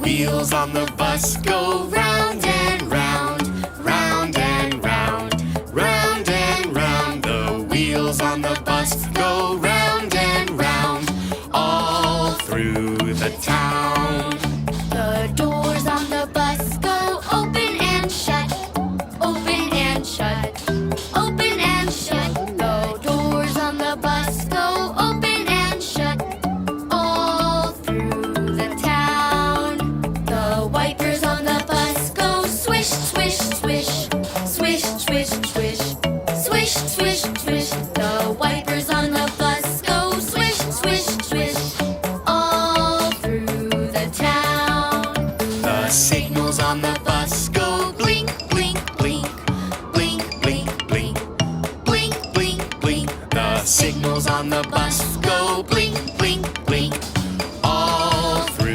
wheels on the bus go round and round, round and round, round and round. The wheels on the bus go round and round, all through the town. The doors on the bus go open and shut, open and shut, open and shut. The doors on the bus go open and shut, all through the town. The wipers on the bus go swish, swish, swish, swish, swish, swish, swish, swish, swish. The wipers on the bus go swish, swish, swish, all through the town. The signals on the bus